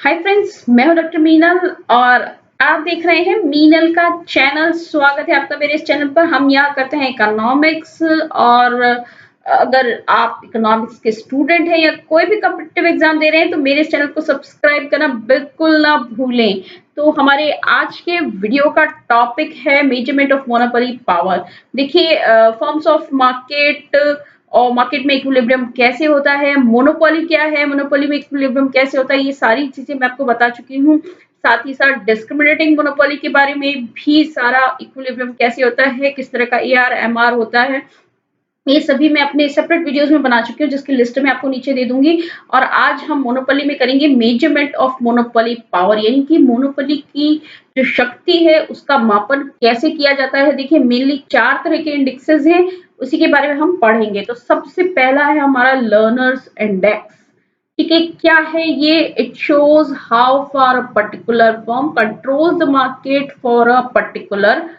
Hi friends, मैं हूं doctor Meenal और आप देख रहे हैं मीनल का चैनल। स्वागत है आपका मेरे इस चैनल पर। हम यहाँ करते हैं इकोनॉमिक्स और अगर आप इकोनॉमिक्स के स्टूडेंट हैं या कोई भी कॉम्पिटिटिव एग्जाम दे रहे हैं तो मेरे इस चैनल को सब्सक्राइब करना बिल्कुल ना भूलें। तो हमारे आज के वीडियो का टॉपिक है मेजरमेंट ऑफ मोनोपोली पावर। देखिए, फॉर्म्स ऑफ मार्केट और मार्केट में इक्विलिब्रियम कैसे होता है, मोनोपोली क्या है, मोनोपोली में इक्विलिब्रियम कैसे होता है, ये सारी चीजें मैं आपको बता चुकी हूँ। साथ ही साथ डिस्क्रिमिनेटिंग मोनोपोली के बारे में भी सारा, इक्विलिब्रियम कैसे होता है, किस तरह का एआर एमआर होता है, ये सभी मैं अपने सेपरेट वीडियोस में बना चुकी हूँ जिसकी लिस्ट मैं आपको नीचे दे दूंगी। और आज हम मोनोपोली में करेंगे मेजरमेंट ऑफ मोनोपोली पावर, यानी कि मोनोपोली की जो शक्ति है उसका मापन कैसे किया जाता है। देखिए, मेनली 4 तरह के इंडेक्सेस हैं, उसी के बारे में हम पढ़ेंगे। तो सबसे पहला है हमारा लर्नर्स इंडेक्स। ठीक है, क्या है ये? It shows how far a particular firm controls the market for a particular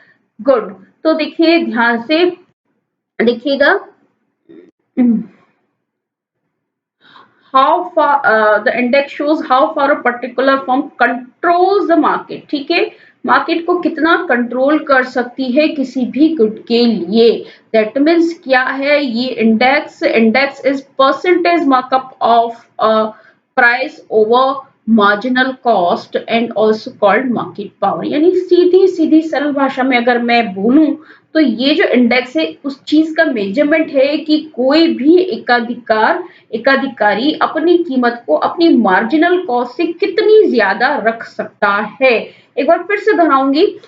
good. तो देखिए ध्यान से देखिएगा, how far the index shows how far a particular firm controls the market। ठीक है, मार्केट को कितना कंट्रोल कर सकती है किसी भी गुड के लिए। दैट मीन्स क्या है ये index? Index is percentage markup of price over marginal cost and also called market power. यानी सीधी सीधी सरल भाषा में अगर मैं बोलूं तो ये जो इंडेक्स है उस चीज का मेजरमेंट है कि कोई भी एकाधिकारी अपनी कीमत को अपनी मार्जिनल कॉस्ट से कितनी ज्यादा रख सकता है। एक बार फिर से दोहराऊंगी,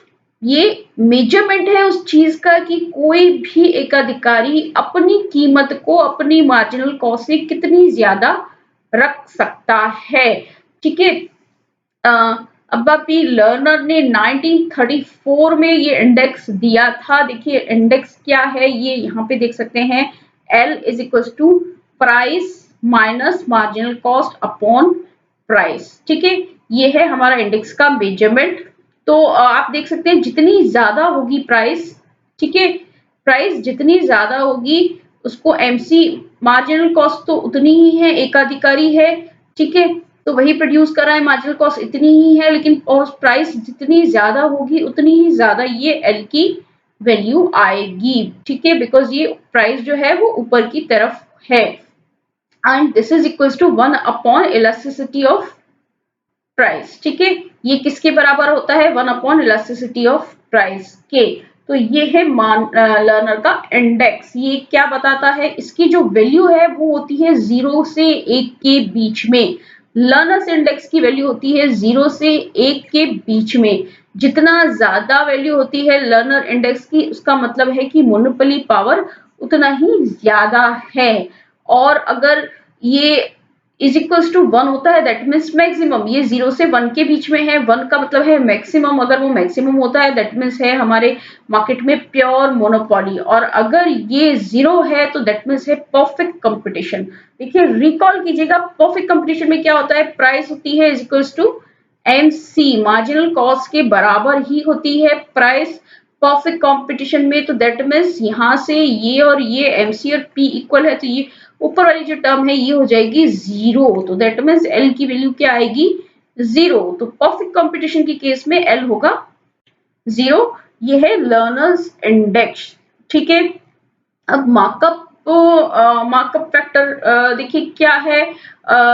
ये मेजरमेंट है उस चीज का कि कोई भी एकाधिकारी अपनी कीमत को अपनी मार्जिनल कॉस्ट से कितनी ज्यादा रख सकता है। ठीक है, अब्बा पी लर्नर ने 1934 में ये इंडेक्स दिया था। देखिए इंडेक्स क्या है ये यहाँ पे देख सकते हैं, L is equal to price minus marginal cost upon price. ठीक है, ये है हमारा इंडेक्स का मेजरमेंट। तो आप देख सकते हैं जितनी ज्यादा होगी प्राइस, ठीक है, प्राइस जितनी ज्यादा होगी उसको एमसी, मार्जिनल कॉस्ट तो उतनी ही है, एकाधिकारी है, ठीक है, तो वही प्रोड्यूस कर रहा है, मार्जिनल कॉस्ट इतनी ही है, लेकिन और प्राइस जितनी ज्यादा होगी उतनी ही ज्यादा ये एल की वैल्यू आएगी। ठीक है, बिकॉज ये प्राइस जो है वो ऊपर की तरफ है। And this is equal to 1 upon elasticity of price. ठीक है, ये किसके बराबर होता है? 1 अपॉन इलास्टिसिटी ऑफ प्राइस के। तो ये है लर्नर का इंडेक्स। ये क्या बताता है? इसकी जो वैल्यू है वो होती है 0 से 1 के बीच में। लर्नर्स इंडेक्स की वैल्यू होती है 0 से 1 के बीच में। जितना ज्यादा वैल्यू होती है लर्नर इंडेक्स की, उसका मतलब है कि मोनोपोली पावर उतना ही ज्यादा है। और अगर ये इज इक्वल्स टू 1 होता है दैट मीन्स मैक्सिमम। ये 0 से 1 के बीच में है, 1 का मतलब है मैक्सिमम। अगर वो मैक्सिमम होता है दैट मीन्स है हमारे मार्केट में प्योर मोनोपोली, और अगर ये 0 है तो दैट मीन्स है परफेक्ट कंपटीशन। देखिए रिकॉल कीजिएगा, परफेक्ट कंपटीशन में क्या होता है? प्राइस होती है is equals to MC, marginal cost के बराबर ही होती है प्राइस परफेक्ट कंपटीशन में। तो दैट मीन्स यहाँ से ये और ये एमसी और पी इक्वल है, तो ये ऊपर वाली जो टर्म है ये हो जाएगी 0। तो दैट मीन्स एल की वैल्यू क्या आएगी? 0। तो परफेक्ट कंपटीशन के केस में एल होगा 0। ये है लर्नर्स इंडेक्स। ठीक है, अब मार्कअप, मार्कअप फैक्टर देखिए क्या है।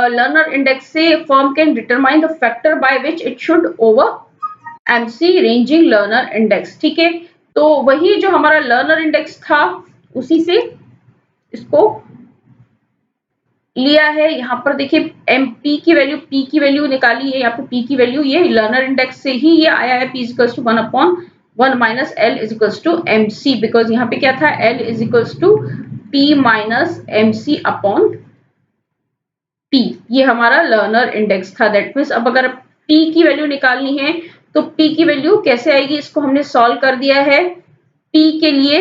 लर्नर इंडेक्स से firm can determine the factor by which it should over MC ranging learner index. ठीक है, तो वही जो हमारा लर्नर इंडेक्स था उसी से इसको लिया है। यहाँ पर देखिए एम पी की वैल्यू, पी की वैल्यू निकाली है यहाँ पे, पी की वैल्यू ये लर्नर इंडेक्स से ही ये आया है। P equals to 1 upon 1 minus L equals to M C, because यहाँ पे क्या था? L is equals to P minus M C upon P. ये हमारा लर्नर इंडेक्स था। दैट मीन्स अब अगर पी की वैल्यू निकालनी है तो पी की वैल्यू कैसे आएगी? इसको हमने सॉल्व कर दिया है पी के लिए,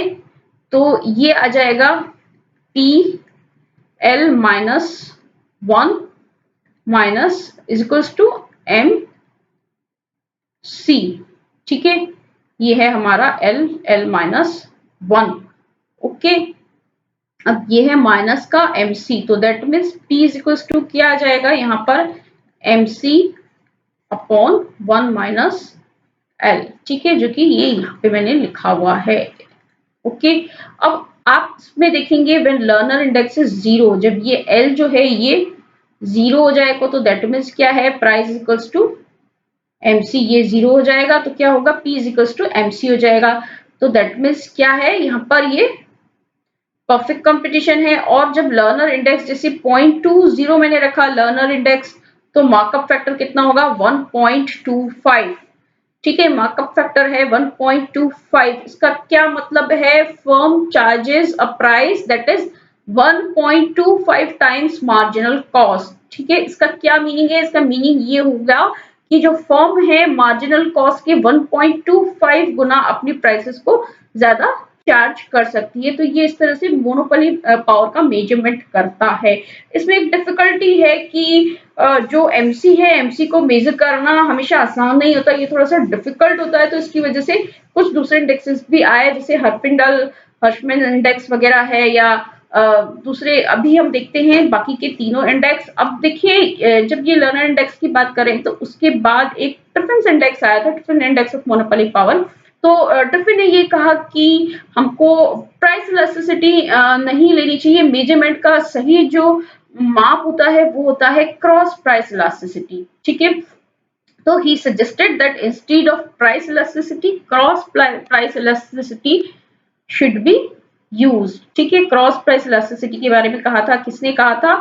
तो ये आ जाएगा P L minus 1 minus is equals to M C. ठीक है, ये है हमारा एल, एल माइनस 1। ओके, अब ये है माइनस का एम सी, तो that means P is equals to क्या आ जाएगा यहाँ पर? M C upon 1 minus L, ठीक है, जो कि ये यहाँ पे मैंने लिखा हुआ है। ओके, अब आप इसमें देखेंगे when learner index is zero, जब ये एल जो है ये जीरो हो जाएगा तो दैट मीन्स क्या है, प्राइस इक्वल्स टू एमसी, ये जीरो हो जाएगा तो क्या होगा, P is equals to MC हो जाएगा। तो दैट मीन्स क्या है, यहाँ पर ये परफेक्ट कंपटीशन है। और जब लर्नर इंडेक्स जैसे 0.20 मैंने रखा लर्नर इंडेक्स, तो मार्कअप फैक्टर कितना होगा, 1.25, ठीक है, मार्कअप फैक्टर है 1.25। इसका क्या मतलब है, firm charges a price that is 1.25 times marginal cost, ठीक है। इसका क्या मीनिंग है, इसका मीनिंग ये होगा कि जो फर्म है मार्जिनल कॉस्ट के 1.25 गुना अपनी प्राइसेस को ज्यादा चार्ज कर सकती है। तो ये इस तरह से मोनोपोली पावर का मेजरमेंट करता है। इसमें एक डिफिकल्टी है कि जो एमसी है, एमसी को मेजर करना हमेशा आसान नहीं होता, ये थोड़ा सा डिफिकल्ट होता है। तो इसकी वजह से कुछ दूसरे इंडेक्सेस भी आए, जैसे हर्फिंडल हर्शमैन इंडेक्स वगैरह है, या दूसरे अभी हम देखते हैं बाकी के तीनों इंडेक्स। अब देखिए जब ये लर्नर इंडेक्स की बात करें तो उसके बाद एक टिफिन्स इंडेक्स आया था, tiffin index of monopoly power. तो टिफिन ने ये कहा कि हमको प्राइस इलास्टिसिटी नहीं लेनी चाहिए, मेजरमेंट का सही जो माप होता है वो होता है क्रॉस प्राइस इलास्टिसिटी, ठीक है। तो he suggested that instead of price elasticity, cross price elasticity should be used, ठीक है। क्रॉस प्राइस इलास्टिसिटी के बारे में कहा था, किसने कहा था,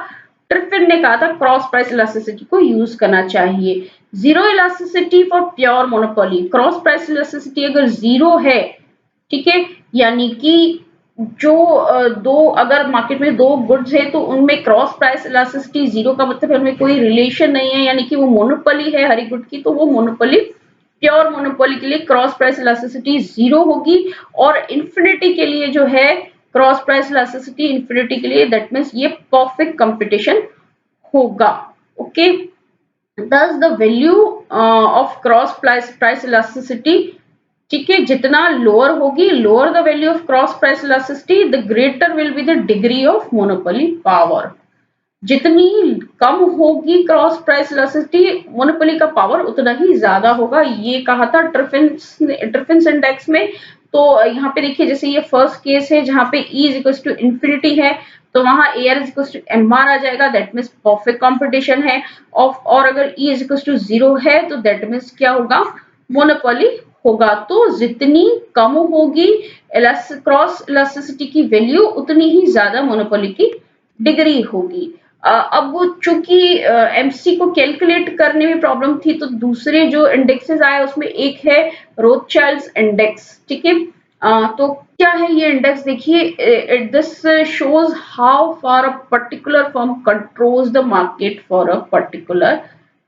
ट्रिफिन ने कहा था क्रॉस प्राइस इलास्टिसिटी को यूज करना चाहिए। Zero elasticity for pure monopoly, cross price elasticity अगर जीरो है, ठीक है, यानी कि जो दो अगर मार्केट में दो गुड्स है तो उनमें क्रॉस प्राइस इलास्टिसिटी जीरो का मतलब है उनमें कोई रिलेशन नहीं है, यानी कि वो मोनोपोली है हर एक गुड की, तो वो मोनोपोली प्योर मोनोपोली के लिए क्रॉस प्राइस इलास्टिसिटी जीरो होगी। और इंफिनिटी के लिए जो है क्रॉस प्राइस इलास्टिसिटी इंफिनिटी के लिए दैट मीन्स ये परफेक्ट कंपटीशन होगा। Okay, thus the value of cross price elasticity, ठीक है, जितना लोअर होगी, lower the value of cross price elasticity the greater will be the degree of monopoly power. जितनी कम होगी क्रॉस प्राइस इलास्टिसिटी, मोनोपोली का power उतना ही ज्यादा होगा, ये कहा था ट्रिफिन्स इंडेक्स में। तो यहाँ पे देखिए जैसे ये फर्स्ट केस है जहाँ पे E is equal to infinity है, तो वहां AR is equal to MR आ जाएगा, दैट मीन्स परफेक्ट कॉम्पिटिशन है। और अगर E is equal to zero है तो दैट मीन्स क्या होगा, मोनोपोली होगा। तो जितनी कम होगी क्रॉस इलास्टिसिटी की वैल्यू, उतनी ही ज्यादा मोनोपोली की डिग्री होगी। अब वो चूंकि एमसी को कैलकुलेट करने में प्रॉब्लम थी, तो दूसरे जो इंडेक्सेस आए उसमें एक है रोथशाइल्ड्स इंडेक्स, ठीक है। तो क्या है ये इंडेक्स, देखिए this shows how far a particular firm controls the market for a particular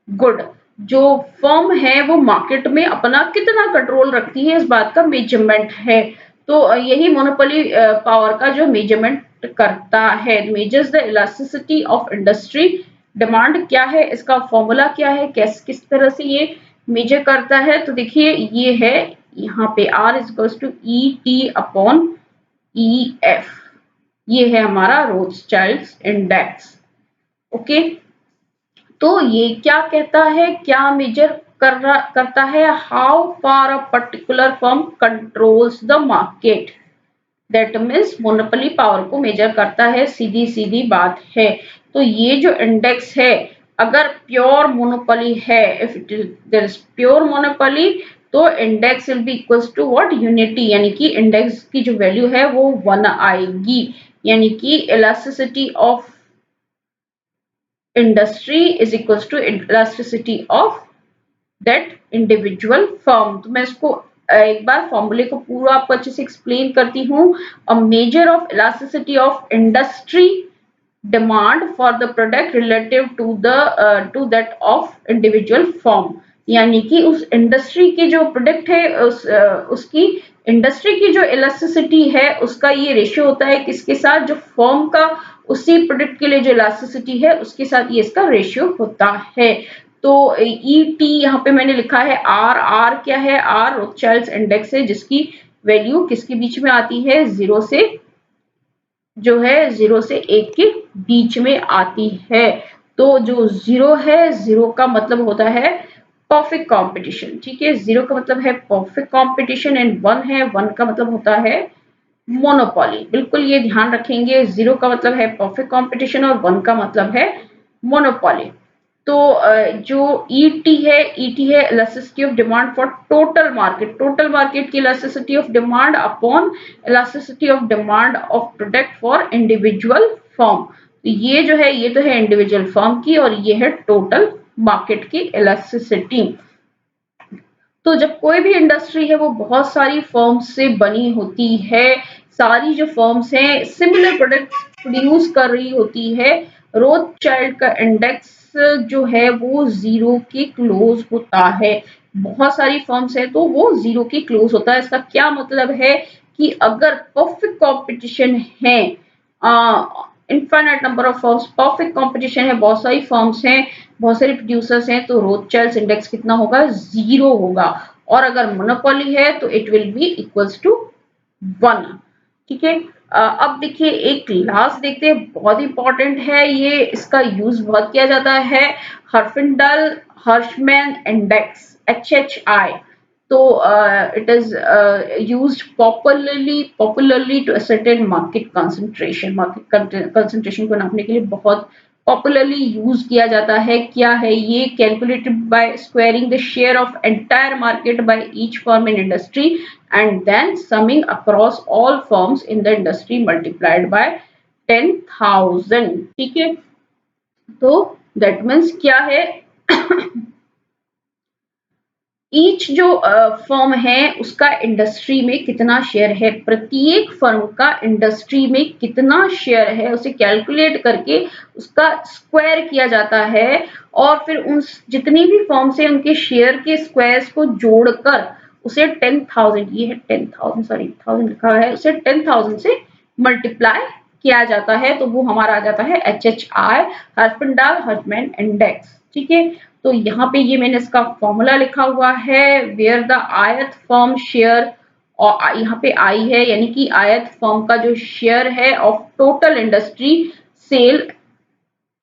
good. जो फर्म है वो मार्केट में अपना कितना कंट्रोल रखती है, इस बात का मेजरमेंट है। तो यही मोनोपोली पावर का जो मेजरमेंट करता है, measures the elasticity of industry demand क्या है, इसका फॉर्मूला क्या है, किस तरह से ये मेजर करता है। तो देखिए ये है यहाँ पे R is equal to E T upon E F, ये है हमारा रोथशाइल्ड्स इंडेक्स। ओके, तो ये क्या कहता है, क्या मेजर करता है, how far a particular firm controls the market, that means monopoly power को मेजर करता है, सीधी सीधी बात है। तो ये जो इंडेक्स है, अगर प्योर मोनोपोली है, if it is there is pure monopoly, तो index will be equals to what, unity, यानी कि इंडेक्स की जो वैल्यू है वो 1 आएगी, यानी कि elasticity of industry is equals to elasticity of that individual firm. तो मैं इसको एक बार फॉर्मूले को पूरा आपको अच्छे से एक्सप्लेन करती हूँ। A measure of elasticity of industry demand for the product relative to that of individual firm, यानी कि उस इंडस्ट्री की जो प्रोडक्ट है उसकी इंडस्ट्री की जो इलास्टिसिटी है उसका ये रेशियो होता है किसके साथ, जो फर्म का उसी प्रोडक्ट के लिए जो इलास्टिसिटी है उसके साथ ये इसका रेशियो होता है। तो ET यहाँ पे मैंने लिखा है R क्या है, R रोथशाइल्ड्स इंडेक्स है जिसकी वैल्यू किसके बीच में आती है, जीरो से 1 के बीच में आती है। तो जो जीरो है, जीरो का मतलब होता है परफेक्ट कंपटीशन, ठीक है। 0 का मतलब है परफेक्ट कंपटीशन एंड 1 है, 1 का मतलब होता है मोनोपोली। बिल्कुल ये ध्यान रखेंगे, 0 का मतलब है परफेक्ट कंपटीशन और 1 का मतलब है मोनोपोली। तो जो ईटी है, ईटी है elasticity of demand for total market. Total market की elasticity of demand upon elasticity of demand of product for individual firm. ये जो है, ये तो है इंडिविजुअल फर्म की और ये है टोटल मार्केट की इलास्टिसिटी। तो जब कोई भी इंडस्ट्री है वो बहुत सारी फर्म्स से बनी होती है, सारी जो फर्म्स हैं सिमिलर प्रोडक्ट्स प्रोड्यूस कर रही होती है, रोथशाइल्ड का इंडेक्स जो है वो 0 के क्लोज होता है। बहुत सारी फर्म्स है तो वो 0 के क्लोज होता है। इसका क्या मतलब है कि अगर परफेक्ट कंपटीशन है, infinite number of firms, perfect competition है, बहुत सारी फर्म्स हैं, बहुत सारे प्रोड्यूसर्स हैं, तो रोथशाइल्ड इंडेक्स कितना होगा, 0 होगा। और अगर मोनोपोली है तो it will be equals to 1, ठीक है। अब देखिए एक लास्ट देखते हैं, बहुत इंपॉर्टेंट है ये, इसका यूज बहुत किया जाता है, हर्फिंडल हर्शमैन इंडेक्स, HHI। तो it is used popularly to ascertain market concentration. Market concentration को नापने के लिए बहुत पॉपुलरली यूज किया जाता है। क्या है ये, calculated by squaring the share of entire market by each firm in industry and then summing across all firms in the industry multiplied by 10,000, ठीक है। तो दैट मीन्स क्या है, ईच जो फर्म है उसका इंडस्ट्री में कितना शेयर है, प्रत्येक फर्म का इंडस्ट्री में कितना शेयर है, उसे कैलकुलेट करके उसका स्क्वायर किया जाता है और फिर उन जितनी भी फर्म्स है उनके शेयर के स्क्वायर्स को जोड़कर उसे 10,000, ये है 10,000, सॉरी 1000 लिखा है, उसे 10,000 से मल्टीप्लाई किया जाता है, तो वो हमारा आ जाता है HHI, हर्फिंडाल हर्शमैन इंडेक्स, ठीक है। तो यहाँ पे ये मैंने इसका फॉर्मूला लिखा हुआ है, where the ith firm share, और यहाँ पे आई है यानी कि ith फर्म का जो शेयर है ऑफ टोटल इंडस्ट्री सेल,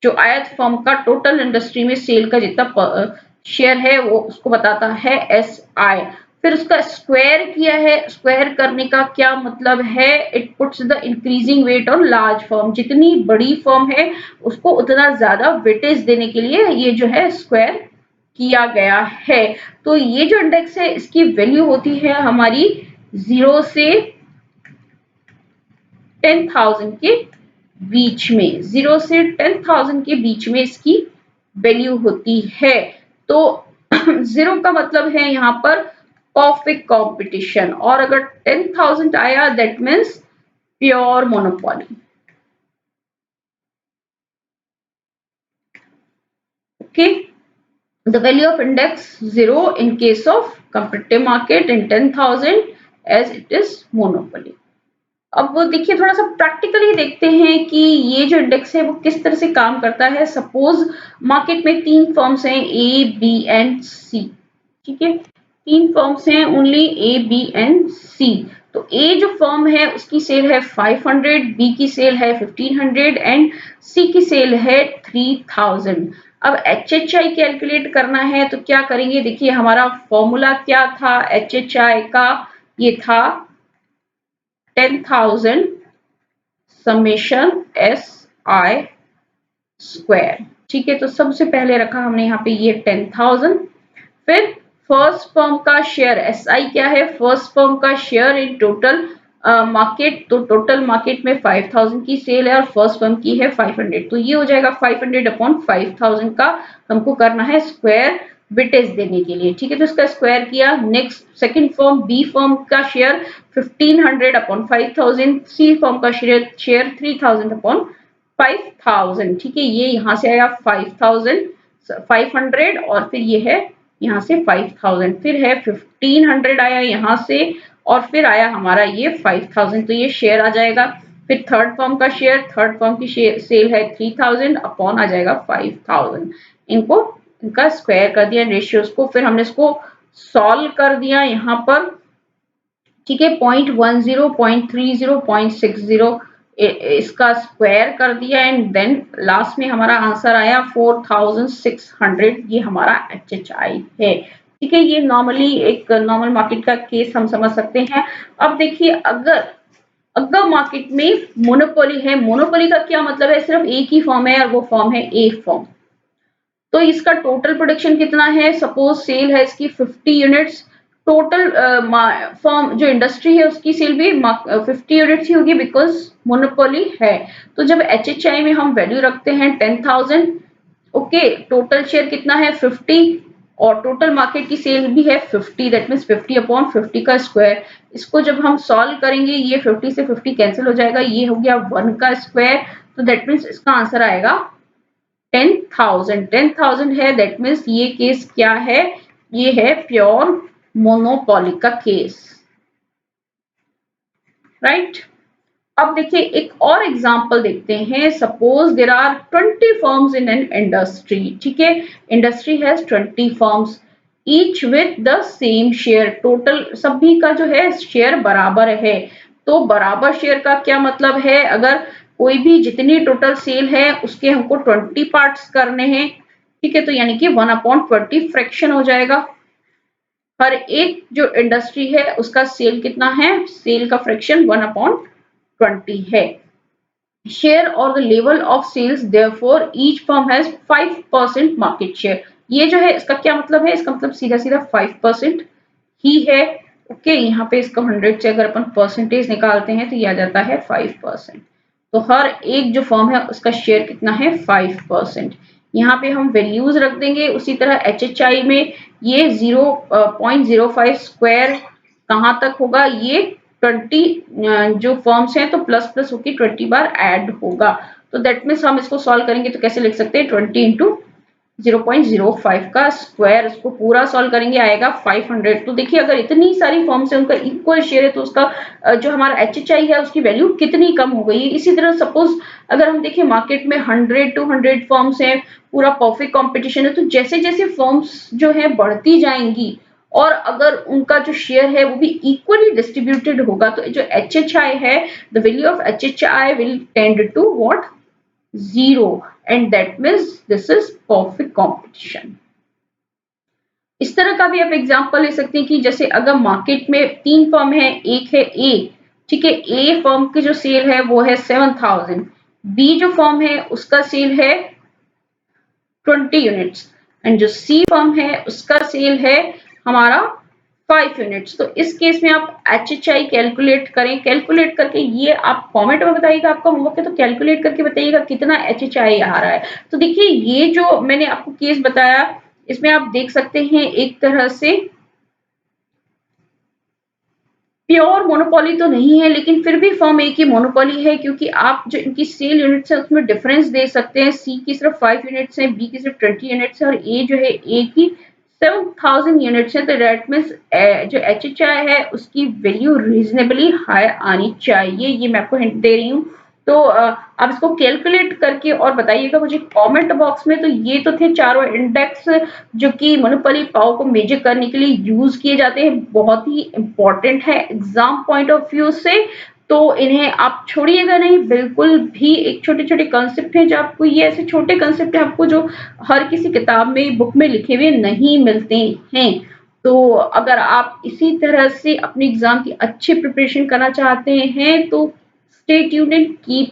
जो ith फर्म का टोटल इंडस्ट्री में सेल का जितना शेयर है वो उसको बताता है SI। फिर उसका स्क्वायर किया है, स्क्वायर करने का क्या मतलब है, it puts the increasing weight on large firm. जितनी बड़ी फर्म है उसको उतना ज्यादा वेटेज देने के लिए ये जो है स्क्वायर किया गया है। तो ये जो इंडेक्स है इसकी वैल्यू होती है हमारी 0 से 10,000 के बीच में, 0 से 10,000 के बीच में इसकी वैल्यू होती है। तो 0 का मतलब है यहाँ पर परफेक्ट कंपटीशन, और अगर 10,000 आया that means pure monopoly, okay. The value of index 0 in case of competitive market and 10,000 as it is monopoly। अब वो देखिए थोड़ा सा प्रैक्टिकली देखते हैं कि ये जो इंडेक्स है वो किस तरह से काम करता है। सपोज मार्केट में 3 फर्म्स हैं ए बी एंड सी, ठीक है, 3 फर्म्स हैं ओनली ए बी एंड सी। तो ए जो फर्म है उसकी सेल है 500, बी की सेल है 1500 एंड सी की सेल है 3000। अब HHI कैलकुलेट करना है तो क्या करेंगे, देखिए हमारा फॉर्मूला क्या था HHI का, ये था 10,000 समेशन SI स्क्वायर, ठीक है। तो सबसे पहले रखा हमने यहाँ पे ये 10,000, फिर फर्स्ट फर्म का शेयर SI क्या है, फर्स्ट फर्म का शेयर इन टोटल मार्केट, तो टोटल मार्केट में 5,000 की सेल है और फर्स्ट फर्म की है 500, तो ये हो जाएगा 500 अपॉन 5,000 का हमको करना है स्क्वायर वेटेज देने के लिए, ठीक है। तो इसका स्क्वायर किया। Next second firm B firm का शेयर 1500 अपॉन 5,000, सी फर्म का शेयर 3,000 अपॉन 5,000, ठीक है। ये यहाँ से आया 5,500 और फिर ये है यहाँ से 5,000, फिर है 1,500 आया यहाँ से और फिर आया हमारा ये 5,000, तो ये शेयर आ जाएगा। फिर थर्ड फर्म का शेयर, थर्ड फर्म की सेल है 3,000 अपॉन आ जाएगा 5,000। इनको इनका स्क्वायर कर दिया रेशियोज को, फिर हमने इसको सॉल्व कर दिया यहाँ पर, ठीक है। 0.10, 0.30, 0.60 इसका स्क्वायर कर दिया एंड देन लास्ट में हमारा आंसर आया 4600। ये हमारा HHI है। ठीक है, ये नॉर्मली एक नॉर्मल मार्केट का केस हम समझ सकते हैं। अब देखिए, अगर अगर मार्केट में मोनोपोली है, मोनोपोली का क्या मतलब है, सिर्फ एक ही फॉर्म है और वो फॉर्म है ए फॉर्म। तो इसका टोटल प्रोडक्शन कितना है, सपोज सेल है इसकी 50 यूनिट्स, टोटल फॉर्म जो इंडस्ट्री है उसकी सेल भी 50 यूनिट्स ही होगी बिकॉज मोनोपोली है। तो जब HHI में हम वैल्यू रखते हैं 10,000, ओके, टोटल शेयर कितना है 50 और टोटल मार्केट की सेल भी है 50, दैट मीन्स 50 अपॉन 50 का स्क्वायर। इसको जब हम सॉल्व करेंगे ये 50 से 50 कैंसिल हो जाएगा, ये हो गया 1 का स्क्वायर। तो दैट मीन्स इसका आंसर आएगा 10,000। 10,000 है, दैट मीन्स ये केस क्या है, ये है प्योर मोनोपोली का केस, राइट। अब देखिए एक और एग्जांपल देखते हैं। Suppose there are 20 firms in an industry. ठीक है, industry has 20 firms each with the same share. Total सभी का जो है शेयर बराबर है। तो बराबर शेयर का क्या मतलब है, अगर कोई भी जितनी टोटल सेल है उसके हमको 20 पार्ट्स करने हैं। ठीक है, तो यानी कि 1/20 फ्रैक्शन हो जाएगा। हर एक जो इंडस्ट्री है उसका सेल कितना है, सेल का फ्रैक्शन 1/20 है। शेयर और the level of sales, therefore each firm has 5% market share. ये जो है इसका क्या मतलब है, इसका मतलब सीधा सीधा 5% ही है। ओके, यहाँ पे इसको 100 से अगर अपन परसेंटेज निकालते हैं तो ये आ जाता है 5%। तो हर एक जो फर्म है उसका शेयर कितना है 5%। यहाँ पे हम वैल्यूज रख देंगे। उसी तरह HHI में ये 0.05 स्क्वायर कहाँ तक होगा, ये 20 जो फर्म्स हैं तो प्लस प्लस होके 20 बार ऐड होगा। तो दैट मीन्स हम इसको सॉल्व करेंगे तो कैसे लिख सकते हैं, 20 इंटू 0.05 का स्क्वायर, इसको पूरा सॉल्व करेंगे आएगा 500। तो देखिए अगर इतनी सारी फॉर्म्स है उनका इक्वल शेयर है तो उसका जो हमारा HHI है उसकी वैल्यू कितनी कम हो गई है। इसी तरह सपोज अगर हम देखें मार्केट में 100 फॉर्म्स हैं, पूरा परफेक्ट कंपटीशन है, तो जैसे जैसे फॉर्म्स जो है बढ़ती जाएंगी और अगर उनका जो शेयर है वो भी इक्वली डिस्ट्रीब्यूटेड होगा तो जो HHI है, the value of HHI will tend to what, 0, and that means this is perfect competition। इस तरह का भी आप एग्जांपल ले सकते हैं कि जैसे अगर मार्केट में 3 फर्म है, एक है ए। ठीक है, ए फर्म की जो सेल है वो है 7,000, बी जो फर्म है उसका सेल है 20 यूनिट्स एंड जो सी फर्म है उसका सेल है हमारा 5 यूनिट्स। तो इस केस में आप HHI कैलकुलेट करें, कैलकुलेट करके ये आप कमेंट में बताइएगा, आपका होमवर्क है तो कैलकुलेट करके बताइएगा कितना HHI आ रहा है। तो देखिए ये जो मैंने आपको केस बताया इसमें आप देख सकते हैं एक तरह से प्योर मोनोपोली तो नहीं है लेकिन फिर भी फर्म ए की मोनोपोली है, क्योंकि आप जो इनकी सेल यूनिट्स है उसमें डिफरेंस दे सकते हैं। सी की सिर्फ 5 यूनिट्स है, बी की सिर्फ 20 यूनिट्स है और ए जो है ए की 7,000 यूनिट्स है। तो दैट मीन्स जो HHI है उसकी वैल्यू रीजनेबली हाई आनी चाहिए। ये मैं आपको हिंट दे रही हूँ। तो आप इसको कैलकुलेट करके और बताइएगा मुझे कमेंट बॉक्स में। तो ये तो थे चारों इंडेक्स जो कि मोनोपोली पावर को मेजर करने के लिए यूज किए जाते हैं, बहुत ही इंपॉर्टेंट है एग्जाम पॉइंट ऑफ व्यू से। तो इन्हें आप छोड़िएगा नहीं बिल्कुल भी। एक छोटे छोटे कंसेप्ट हैं जो आपको, ये ऐसे छोटे कंसेप्ट हैं आपको जो हर किसी किताब में बुक में लिखे हुए नहीं मिलते हैं। तो अगर आप इसी तरह से अपने एग्जाम की अच्छी प्रिपरेशन करना चाहते हैं तो स्टे ट्यून्ड एंड कीप